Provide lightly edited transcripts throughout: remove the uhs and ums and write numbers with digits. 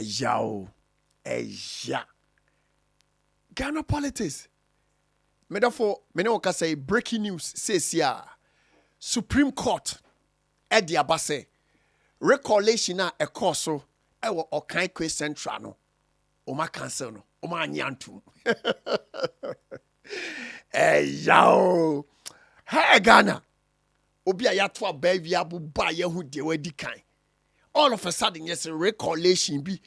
Yao. Ya. Ghana politics. Therefore, me can say breaking news says ya Supreme Court Edi Abase re-collation a course so ewo Okaikwei Central no Oma cancel no Oma anyantum. Yao. Hey Ghana. Obi a yato baby abu ba yehu de wedi kan. All of a sudden yes re-collation bi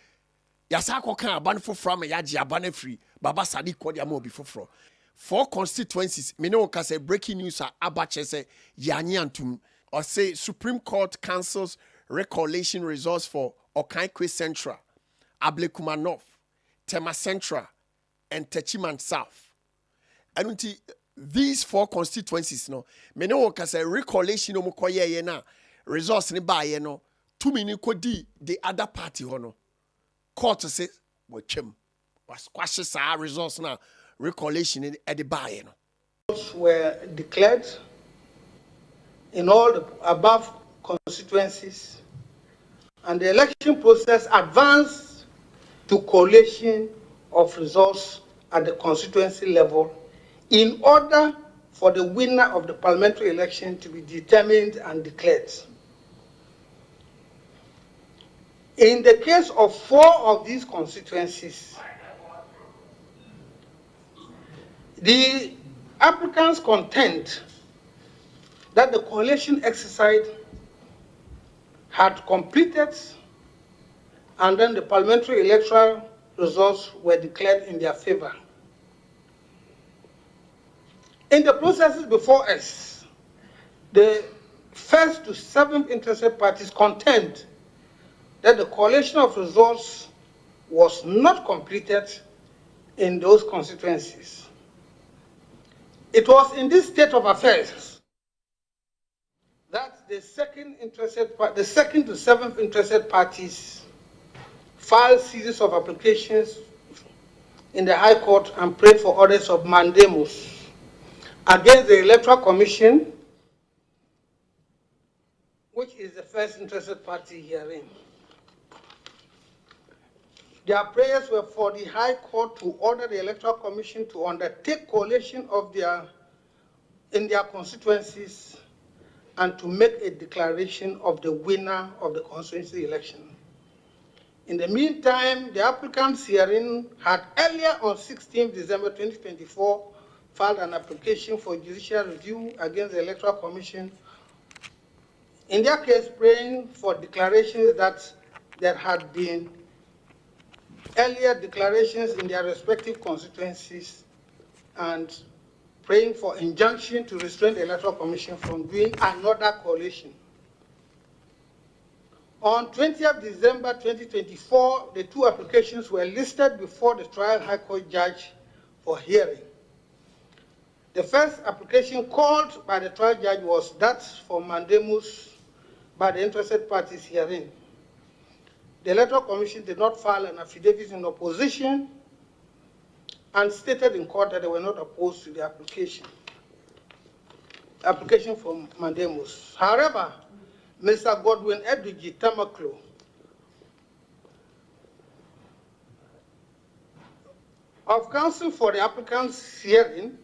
yasa akokan aban foforo ma yaji aban free baba Sadiq kwodi ama obi foforo. 4 constituencies me no can say breaking news abache say yanyantum or say Supreme Court cancels re-collation results for Okaikwei Central, Ablekuma North, Tema Central, and Techiman South. And these 4 constituencies no me no can say re-collation no mokoye na results ni ba ye no 2 minutes kodi the other party hono court say watchem was squashes our results now re-collation at the buy no were declared in all the above constituencies, and the election process advanced to collation of results at the constituency level in order for the winner of the parliamentary election to be determined and declared. In the case of 4 of these constituencies, the applicants contend that the collation exercise had completed and then the parliamentary electoral results were declared in their favor. In the processes before us, the 1st to 7th interested parties contend that the collation of results was not completed in those constituencies. It was in this state of affairs that the 2nd to 7th interested parties filed series of applications in the High Court and prayed for orders of mandamus against the Electoral Commission, which is the first interested party herein. Their prayers were for the High Court to order the Electoral Commission to undertake collation in their constituencies and to make a declaration of the winner of the constituency election. In the meantime, the applicants herein had earlier on 16 December 2024 filed an application for judicial review against the Electoral Commission, in their case praying for declarations that there had been earlier declarations in their respective constituencies and praying for injunction to restrain the Electoral Commission from doing another collation. On 20th December 2024, the 2 applications were listed before the trial High Court judge for hearing. The first application called by the trial judge was that for mandamus by the interested parties herein. The Electoral Commission did not file an affidavit in opposition and stated in court that they were not opposed to the application for mandamus. However, Mr. Godwin Edwigi Tamaklo of counsel for the applicants hearing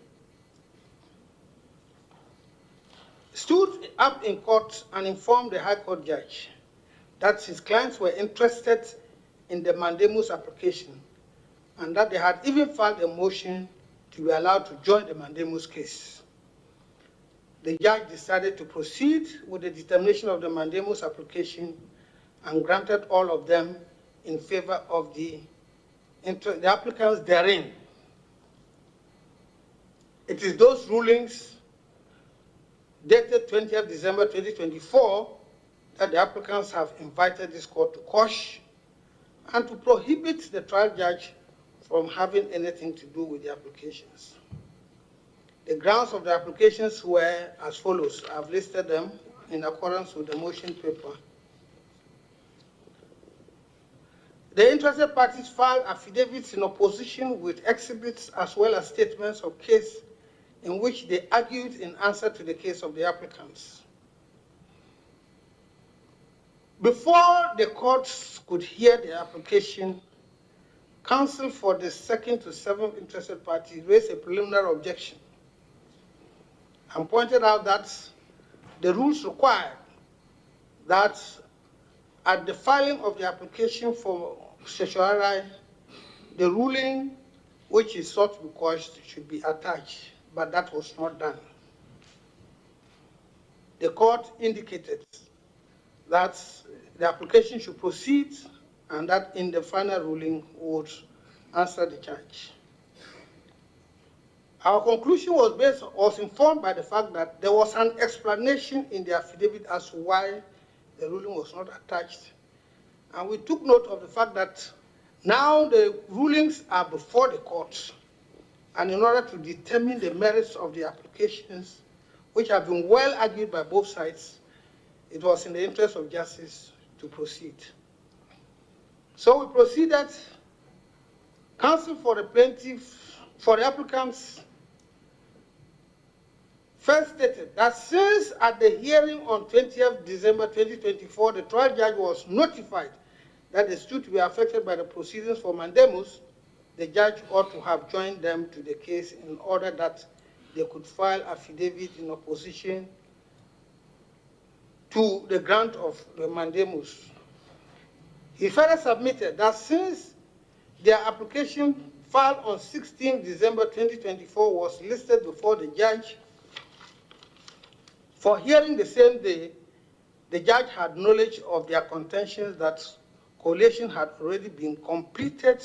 stood up in court and informed the High Court judge that his clients were interested in the mandamus application and that they had even filed a motion to be allowed to join the mandamus case. The judge decided to proceed with the determination of the mandamus application and granted all of them in favor of the applicants therein. It is those rulings dated 20th December 2024 that the applicants have invited this court to quash and to prohibit the trial judge from having anything to do with the applications. The grounds of the applications were as follows. I've listed them in accordance with the motion paper. The interested parties filed affidavits in opposition with exhibits as well as statements of case in which they argued in answer to the case of the applicants. Before the courts could hear the application, counsel for the second to seventh interested party raised a preliminary objection and pointed out that the rules required that at the filing of the application for certiorari, the ruling which is sought to be quashed should be attached, but that was not done. The court indicated that the application should proceed and that in the final ruling would answer the charge. Our conclusion was informed by the fact that there was an explanation in the affidavit as to why the ruling was not attached. And we took note of the fact that now the rulings are before the court, and in order to determine the merits of the applications, which have been well argued by both sides, it was in the interest of justice to proceed. So we proceeded. Counsel for the plaintiff, for the applicants, first stated that since at the hearing on 20th December 2024, the trial judge was notified that the suit to be affected by the proceedings for mandamus, the judge ought to have joined them to the case in order that they could file affidavit in opposition to the grant of the mandamus. He further submitted that since their application filed on 16 December 2024 was listed before the judge for hearing the same day, the judge had knowledge of their contentions that collation had already been completed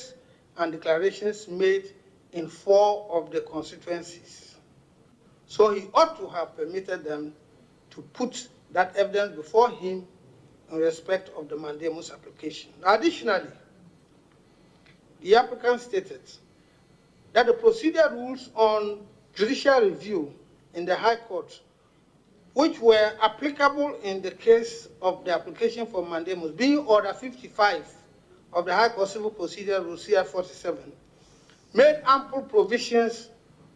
and declarations made in 4 of the constituencies. So he ought to have permitted them to put that evidence before him in respect of the mandamus application. Additionally, the applicant stated that the procedure rules on judicial review in the High Court, which were applicable in the case of the application for mandamus, being Order 55 of the High Court Civil Procedure Rule CR 47, made ample provisions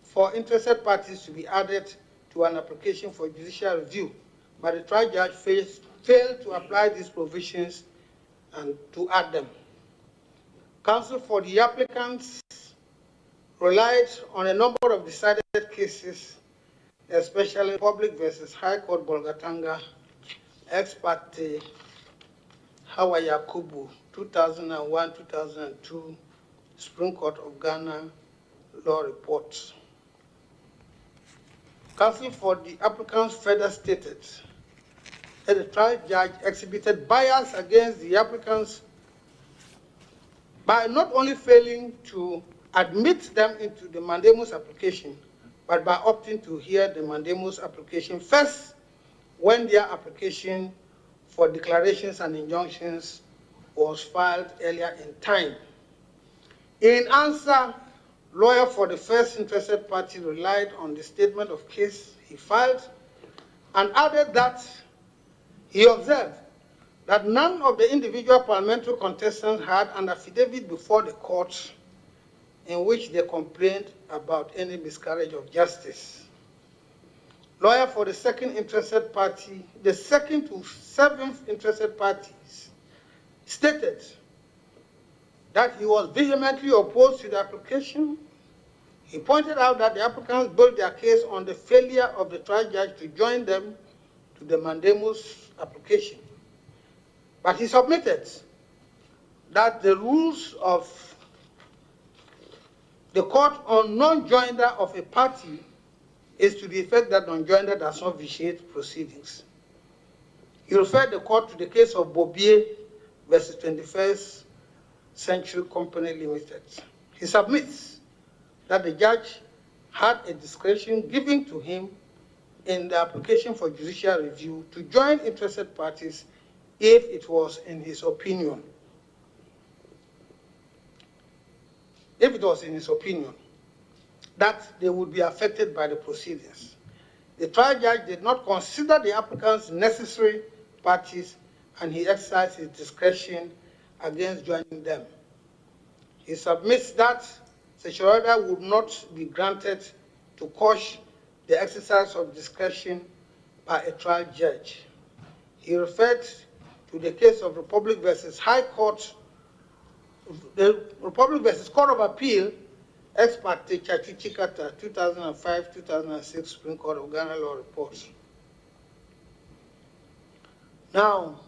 for interested parties to be added to an application for judicial review, but the trial judge failed to apply these provisions and to add them. Counsel for the applicants relied on a number of decided cases, especially Public versus High Court Bolgatanga, ex parte Hawa Yakubu, 2001-2002, Supreme Court of Ghana Law Report. Counsel for the applicants further stated that the trial judge exhibited bias against the applicants by not only failing to admit them into the mandamus application, but by opting to hear the mandamus application first when their application for declarations and injunctions was filed earlier in time. In answer, lawyer for the first interested party relied on the statement of case he filed and added that he observed that none of the individual parliamentary contestants had an affidavit before the court in which they complained about any miscarriage of justice. Lawyer for the second interested party, the second to seventh interested parties, stated that he was vehemently opposed to the application. He pointed out that the applicants built their case on the failure of the trial judge to join them to the mandamus application. But he submitted that the rules of the court on non-joinder of a party is to the effect that non-joinder does not vitiate proceedings. He referred the court to the case of Bobie versus 21st Century Company Limited. He submits that the judge had a discretion given to him in the application for judicial review to join interested parties if it was in his opinion. If it was in his opinion that they would be affected by the proceedings. The trial judge did not consider the applicants necessary parties and he exercised his discretion against joining them. He submits that certiorari would not be granted to quash the exercise of discretion by a trial judge. He referred to the case of Republic versus High Court, the Republic versus Court of Appeal, ex parte Chachikata, 2005-2006 Supreme Court of Ghana Law Report. Now,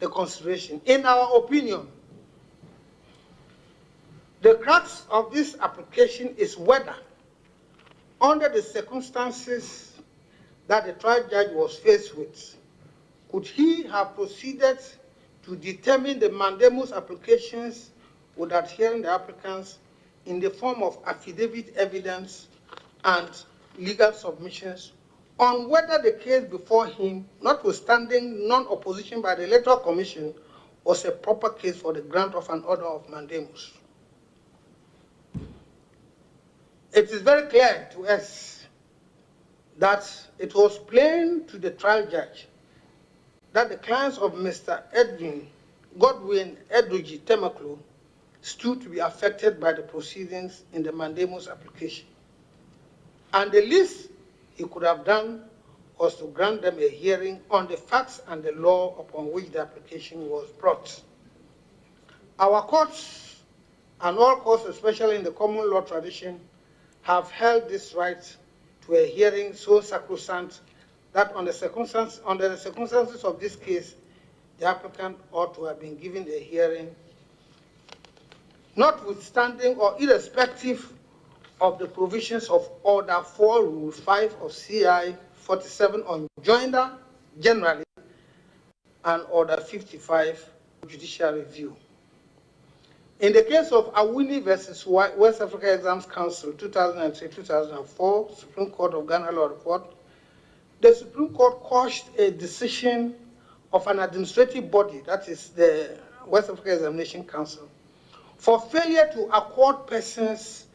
the consideration. In our opinion, the crux of this application is whether, under the circumstances that the trial judge was faced with, could he have proceeded to determine the mandamus applications without hearing the applicants in the form of affidavit evidence and legal submissions on whether the case before him, notwithstanding non-opposition by the Electoral Commission, was a proper case for the grant of an order of mandamus. It is very clear to us that it was plain to the trial judge that the clients of Mr. Godwin Edwidge Temaklo stood to be affected by the proceedings in the mandamus application. And the least he could have done was to grant them a hearing on the facts and the law upon which the application was brought. Our courts, and all courts, especially in the common law tradition, have held this right to a hearing so sacrosanct that under the circumstances of this case, the applicant ought to have been given a hearing, notwithstanding or irrespective of the provisions of Order 4, Rule 5 of CI 47 on joinder generally, and Order 55 judicial review. In the case of Awuni versus West Africa Exams Council 2003-2004, Supreme Court of Ghana Law Report, the Supreme Court quashed a decision of an administrative body, that is the West Africa Examination Council, for failure to accord persons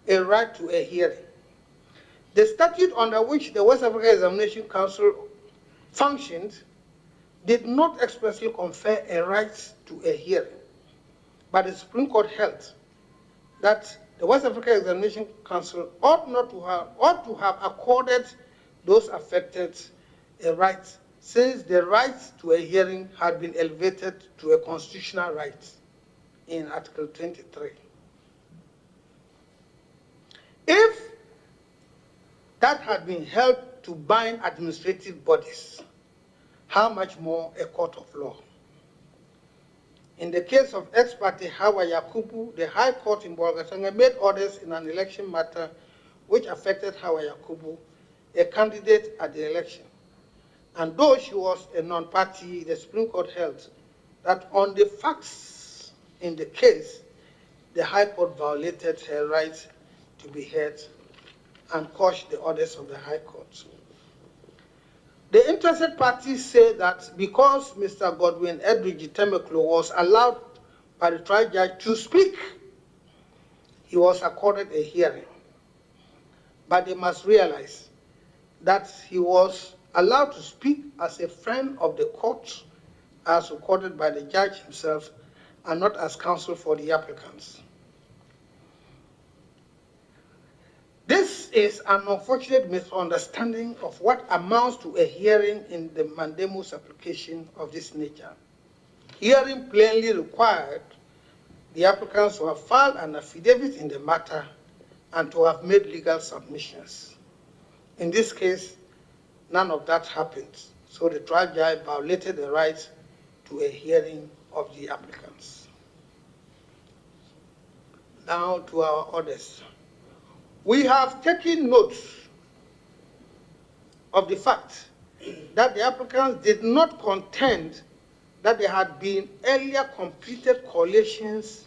a right to a hearing. The statute under which the West Africa Examination Council functioned did not expressly confer a right to a hearing, but the Supreme Court held that the West Africa Examination Council ought to have accorded those affected a right, since the right to a hearing had been elevated to a constitutional right in Article 23. If that had been held to bind administrative bodies, how much more a court of law? In the case of ex parte Hawa Yakubu, the High Court in Bolgatanga made orders in an election matter which affected Hawa Yakubu, a candidate at the election. And though she was a non-party, the Supreme Court held that on the facts in the case, the High Court violated her right to be heard and quashed the orders of the High Court. The interested parties say that because Mr. Godwin Edwidge Temaklo was allowed by the trial judge to speak, he was accorded a hearing. But they must realize that he was allowed to speak as a friend of the court, as recorded by the judge himself, and not as counsel for the applicants. This is an unfortunate misunderstanding of what amounts to a hearing in the mandamus application of this nature. Hearing plainly required the applicants to have filed an affidavit in the matter and to have made legal submissions. In this case, none of that happened, so the trial judge violated the right to a hearing of the applicants. Now to our orders. We have taken note of the fact that the applicants did not contend that there had been earlier completed collations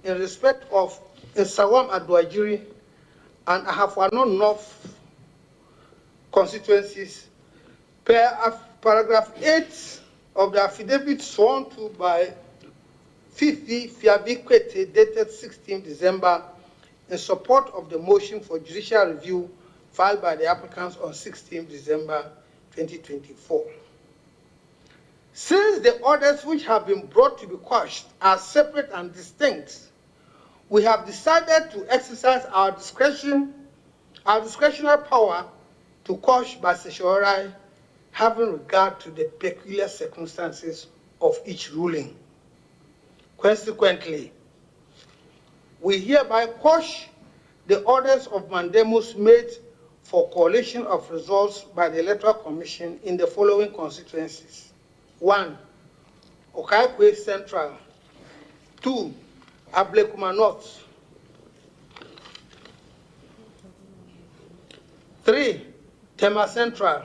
in respect of Nsawam Adwajiri and Ahafwano North constituencies per paragraph 8 of the affidavit sworn to by Fifi Fiabikwete dated 16 December in support of the motion for judicial review filed by the applicants on 16 December 2024. Since the orders which have been brought to be quashed are separate and distinct, we have decided to exercise our discretionary power to quash by certiorari, having regard to the peculiar circumstances of each ruling. Consequently, we hereby quash the orders of mandamus made for collation of results by the Electoral Commission in the following constituencies. 1. Okaikwei Central. 2. Ablekuma North. 3. Tema Central.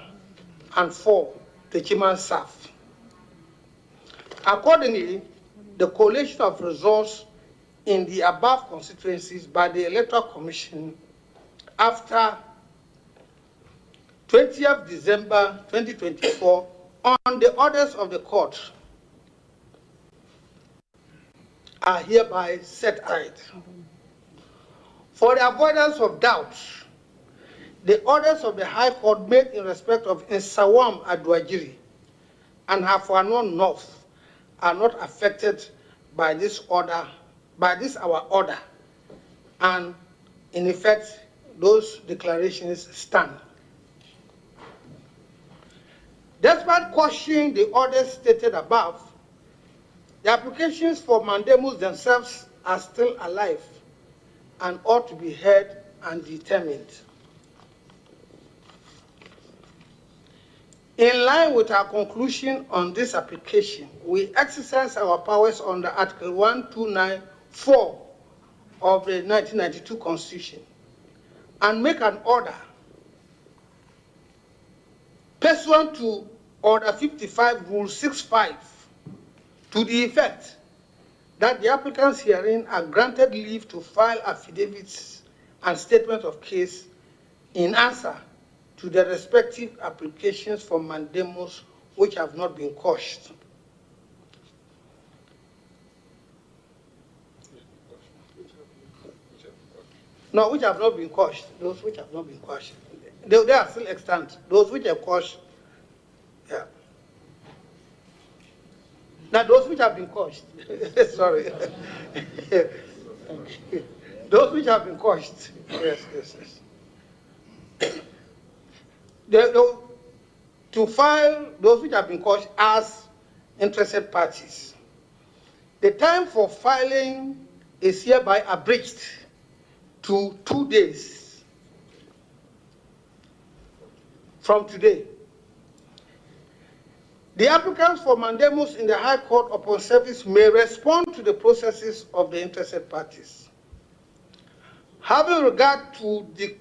And 4. Techiman South. Accordingly, the collation of results in the above constituencies by the Electoral Commission after 20th December 2024 on the orders of the court are hereby set aside. For the avoidance of doubt, the orders of the High Court made in respect of Nsawam Aduajiri and Hafuanon North are not affected by this order, our order, and in effect, those declarations stand. Despite quashing the orders stated above, the applications for mandamus themselves are still alive and ought to be heard and determined. In line with our conclusion on this application, we exercise our powers under Article 1294 of the 1992 Constitution and make an order pursuant to Order 55, Rule 65, to the effect that the applicants herein are granted leave to file affidavits and statements of case in answer to the respective applications for mandamus which have not been quashed. No, which have not been quashed. Those which have not been quashed. They are still extant. Those which are quashed, yeah. Now, those which have been quashed, sorry. Those which have been quashed, yes. To file those which have been quashed as interested parties. The time for filing is hereby abridged to 2 days from today. The applicants for mandamus in the High Court upon service may respond to the processes of the interested parties. Having regard to the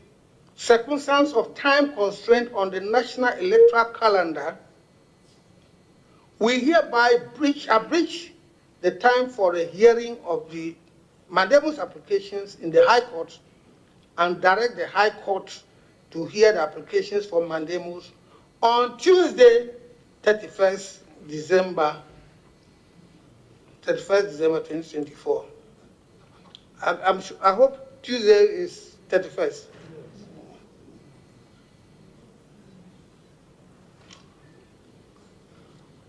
circumstance of time constraint on the national electoral calendar, we hereby abridge the time for the hearing of the mandamus applications in the High Court and direct the High Court to hear the applications for mandamus on Tuesday, 31st December 2024. I hope Tuesday is 31st.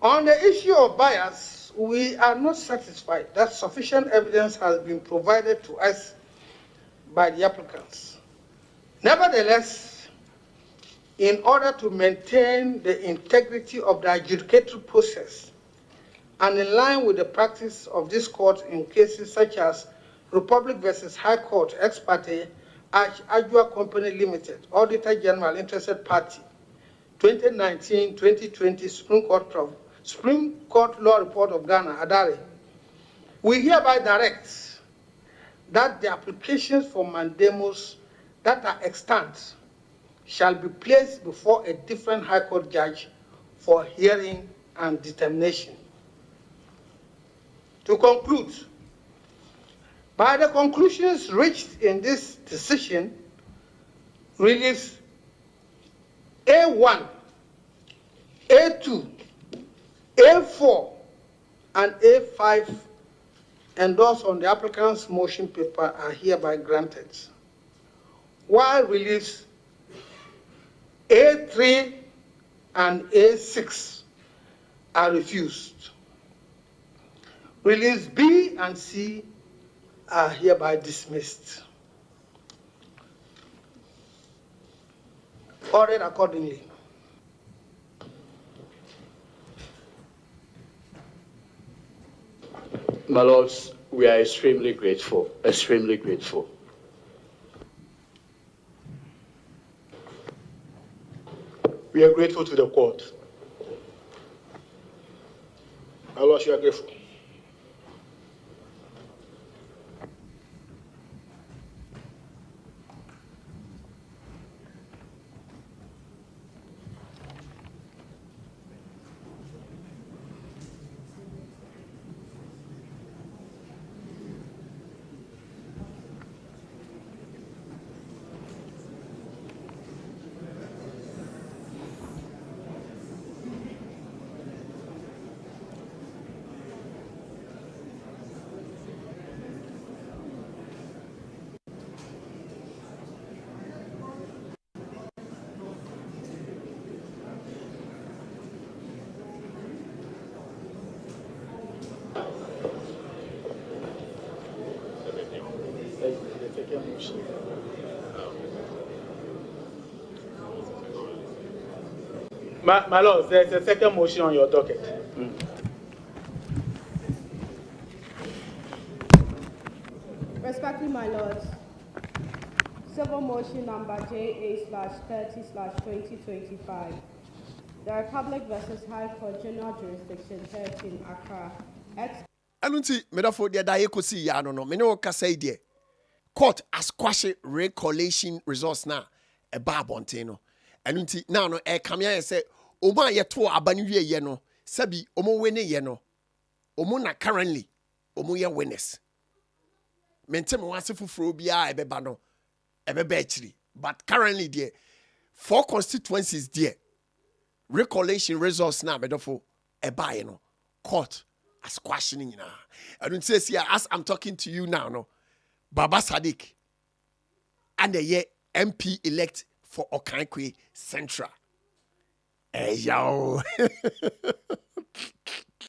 On the issue of bias, we are not satisfied that sufficient evidence has been provided to us by the applicants. Nevertheless, in order to maintain the integrity of the adjudicatory process and in line with the practice of this court in cases such as Republic versus High Court, ex parte, Ajua Company Limited, Auditor General Interested Party, 2019-2020 Supreme Court Law Report of Ghana, Adare, we hereby direct that the applications for mandamus that are extant shall be placed before a different High Court judge for hearing and determination. To conclude, by the conclusions reached in this decision, reliefs A1, A2, A4, and A5 endorsed on the applicant's motion paper are hereby granted, while reliefs A3 and A6 are refused. Reliefs B and C are hereby dismissed. Ordered accordingly. My lords, we are extremely grateful, extremely grateful. We are grateful to the court. My lords, you are grateful. My lords, there's a second motion on your docket. Respectfully, my lords, civil motion number JA/30/2025. The Republic versus High Court General Jurisdiction 13, Accra. Anunti, medafo de da yekosi ya no me ne o kasa ide. Court as quash re-collation resource na e ba abonten no. Anunti now no e kamia say omo ayeto abani wie ye no sabi omo we ne ye no. Omo na currently omo ye witness. Mentem wase fufuro bia ebeba no ebeba achiri, but currently there 4 constituencies there re-collation resource na medofo eba ye no court as questioning na. I don't say here as I'm talking to you now no Baba Sadiq and the year MP elect for Okaikwei Central. Hey yo.